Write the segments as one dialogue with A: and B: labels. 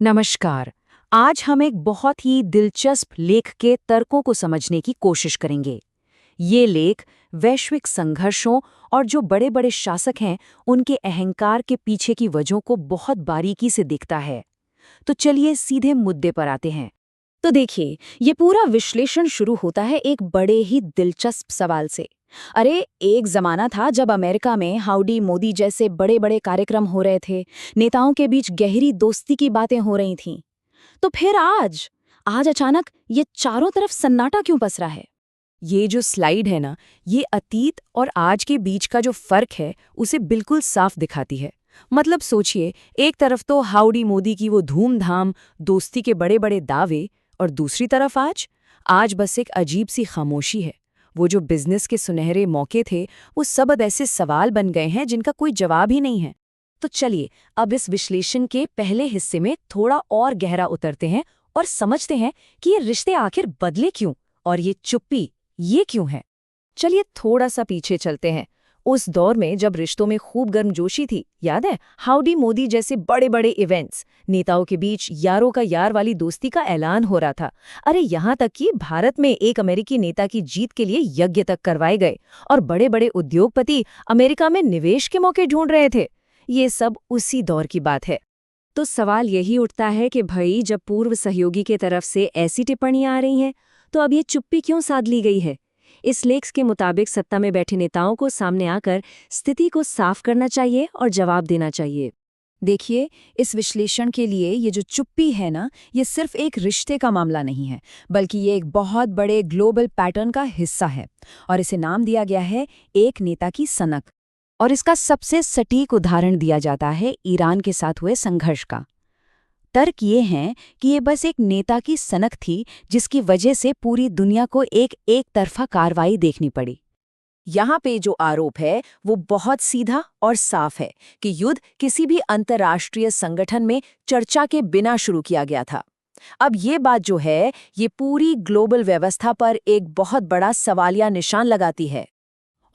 A: नमस्कार। आज हम एक बहुत ही दिलचस्प लेख के तर्कों को समझने की कोशिश करेंगे। ये लेख वैश्विक संघर्षों और जो बड़े-बड़े शासक हैं, उनके अहंकार के पीछे की वजहों को बहुत बारीकी से देखता है। तो चलिए सीधे मुद्दे पर आते हैं।
B: तो देखिए, ये पूरा विश्लेषण शुरू होता है एक बड़े ही दिलचस्प सवाल से। अरे, एक जमाना था जब अमेरिका में हाउडी मोदी जैसे बड़े बड़े कार्यक्रम हो रहे थे, नेताओं के बीच गहरी दोस्ती की बातें हो रही थीं। तो फिर आज आज अचानक ये चारों तरफ सन्नाटा क्यों पसरा है?
A: ये जो स्लाइड है ना, ये अतीत और आज के बीच का जो फर्क है, उसे बिल्कुल साफ दिखाती है। मतलब सोचिए, एक तरफ तो हाउडी मोदी की वो धूमधाम, दोस्ती के बड़े-बड़े दावे, और दूसरी तरफ आज बस एक अजीब सी खामोशी है। वो जो बिजनेस के सुनहरे मौके थे, वो सब अब ऐसे सवाल बन गए हैं जिनका कोई जवाब ही नहीं है। तो चलिए, अब इस विश्लेषण के पहले हिस्से में थोड़ा और गहरा उतरते हैं और समझते हैं कि ये रिश्ते आखिर बदले क्यों, और ये चुप्पी ये क्यों है। चलिए थोड़ा सा पीछे चलते हैं। उस दौर में जब रिश्तों में खूब गर्मजोशी थी, याद है, हाउडी मोदी जैसे बड़े बड़े इवेंट्स, नेताओं के बीच यारों का यार वाली दोस्ती का ऐलान हो रहा था। अरे यहाँ तक कि भारत में एक अमेरिकी नेता की जीत के लिए यज्ञ तक करवाए गए, और बड़े बड़े उद्योगपति अमेरिका में निवेश के मौके ढूंढ रहे थे। ये सब उसी दौर की बात है। तो सवाल यही उठता है कि भाई, जब पूर्व सहयोगी के तरफ से ऐसी टिप्पणियां आ रही हैं, तो अब ये चुप्पी क्यों साध ली गई है? इस लेख के मुताबिक सत्ता में बैठे नेताओं को सामने आकर स्थिति को साफ करना चाहिए और जवाब देना चाहिए।
C: देखिए, इस विश्लेषण के लिए ये जो चुप्पी है ना, ये सिर्फ एक रिश्ते का मामला नहीं है, बल्कि ये एक बहुत बड़े ग्लोबल पैटर्न का हिस्सा है। और इसे नाम दिया गया है एक नेता की सनक। और इसका सबसे सटीक उदाहरण दिया जाता है ईरान के साथ हुए संघर्ष का। तर्क ये है कि ये बस एक नेता की सनक थी, जिसकी वजह से पूरी दुनिया को एक तरफा कार्रवाई देखनी पड़ी। यहाँ पे जो आरोप है वो बहुत सीधा और साफ है कि युद्ध किसी भी अंतर्राष्ट्रीय संगठन में चर्चा के बिना शुरू किया गया था। अब ये बात जो है, ये पूरी ग्लोबल व्यवस्था पर एक बहुत बड़ा सवालिया निशान लगाती है।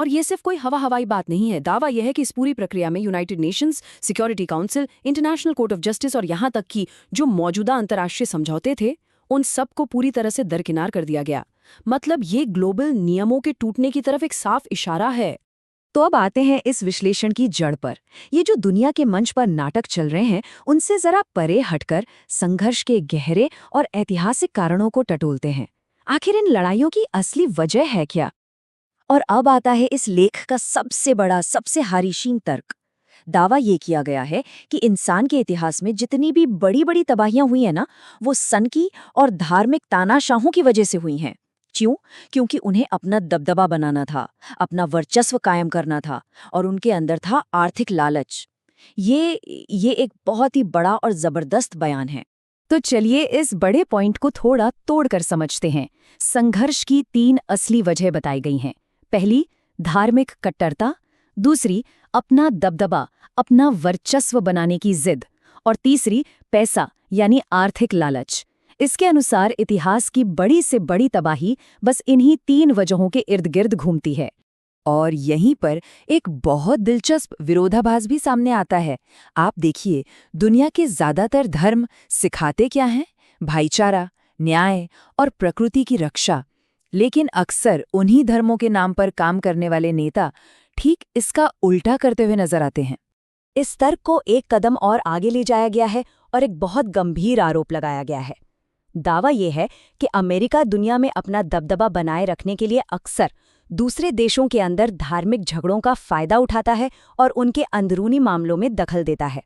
A: और ये सिर्फ कोई हवाई बात नहीं है। दावा यह है कि इस पूरी प्रक्रिया में United Nations, security council, international court of justice और यहाँ तक कि जो मौजूदा अंतर्राष्ट्रीय समझौते थे, उन सब को पूरी तरह से दरकिनार कर दिया गया। मतलब ये ग्लोबल नियमों के टूटने की तरफ एक साफ इशारा है।
C: तो अब आते हैं इस विश्लेषण की जड़ पर। ये जो दुनिया के मंच पर नाटक चल रहे हैं, उनसे जरा परे हटकर संघर्ष के गहरे और ऐतिहासिक कारणों को टटोलते हैं। आखिर इन लड़ाइयों की असली वजह है क्या? और अब आता है इस लेख का सबसे बड़ा, सबसे हारीशीन तर्क। दावा ये किया गया है कि इंसान के इतिहास में जितनी भी बड़ी बड़ी तबाहियां हुई हैं ना, वो सन की और धार्मिक तानाशाहों की वजह से हुई हैं। क्यों? क्योंकि उन्हें अपना दबदबा बनाना था, अपना वर्चस्व कायम करना था, और उनके अंदर था आर्थिक लालच। ये एक बहुत ही बड़ा और जबरदस्त बयान है। तो चलिए इस बड़े पॉइंट को थोड़ा तोड़कर समझते हैं। संघर्ष की 3 असली वजह बताई गई हैं। पहली, धार्मिक कट्टरता। दूसरी, अपना दबदबा, अपना वर्चस्व बनाने की जिद। और तीसरी, पैसा यानी आर्थिक लालच। इसके अनुसार इतिहास की बड़ी से बड़ी तबाही बस इन्हीं 3 वजहों के इर्द गिर्द घूमती है। और यहीं पर एक बहुत दिलचस्प विरोधाभास भी सामने आता है। आप देखिए, दुनिया के ज्यादातर धर्म सिखाते क्या हैं? भाईचारा, न्याय और प्रकृति की रक्षा। लेकिन अक्सर उन्हीं धर्मों के नाम पर काम करने वाले नेता ठीक इसका उल्टा करते हुए नजर आते हैं। इस तर्क को एक कदम और आगे ले जाया गया है और एक बहुत गंभीर आरोप लगाया गया है। दावा यह है कि अमेरिका दुनिया में अपना दबदबा बनाए रखने के लिए अक्सर दूसरे देशों के अंदर धार्मिक झगड़ों का फायदा उठाता है और उनके अंदरूनी मामलों में दखल देता है।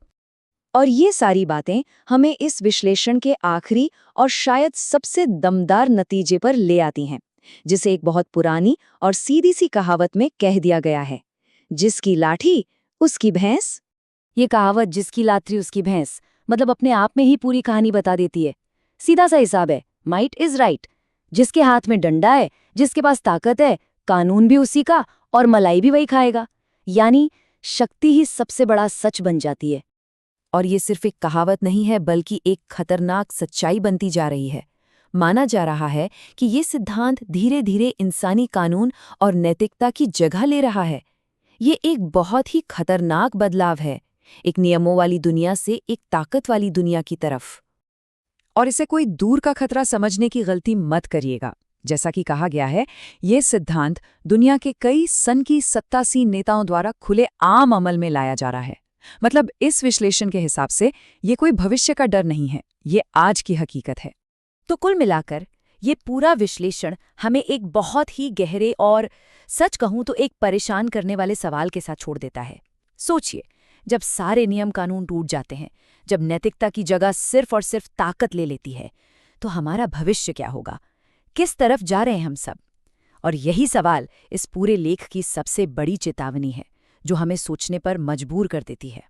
C: और ये सारी बातें हमें इस विश्लेषण के आखिरी और शायद सबसे दमदार नतीजे पर ले आती हैं, जिसे एक बहुत पुरानी और सीधी सी कहावत में कह दिया गया है, जिसकी लाठी उसकी भैंस। ये कहावत जिसकी लाठी उसकी भैंस मतलब अपने आप में ही पूरी कहानी बता देती है। सीधा सा हिसाब है, माइट इज राइट। जिसके हाथ में डंडा है, जिसके पास ताकत है, कानून भी उसी का और मलाई भी वही खाएगा। यानी शक्ति ही सबसे बड़ा सच बन जाती है। और ये सिर्फ एक कहावत नहीं है, बल्कि एक खतरनाक सच्चाई बनती जा रही है। माना जा रहा है कि ये सिद्धांत धीरे धीरे इंसानी कानून और नैतिकता की जगह ले रहा है। ये एक बहुत ही खतरनाक बदलाव है, एक नियमों वाली दुनिया से एक ताकत वाली दुनिया की तरफ। और इसे कोई दूर का खतरा समझने की गलती मत करिएगा। जैसा कि कहा गया है, ये सिद्धांत दुनिया के कई सन की सत्तासीन नेताओं द्वारा खुले आम अमल में लाया जा रहा है। मतलब इस विश्लेषण के हिसाब से ये कोई भविष्य का डर नहीं है, ये आज की हकीकत है।
B: तो कुल मिलाकर ये पूरा विश्लेषण हमें एक बहुत ही गहरे और सच कहूं तो एक परेशान करने वाले सवाल के साथ छोड़ देता है। सोचिए, जब सारे नियम कानून टूट जाते हैं, जब नैतिकता की जगह सिर्फ और सिर्फ ताकत ले लेती है, तो हमारा भविष्य क्या होगा? किस तरफ जा रहे हैं हम सब? और यही सवाल इस पूरे लेख की सबसे बड़ी चेतावनी है, जो हमें सोचने पर मजबूर कर देती है।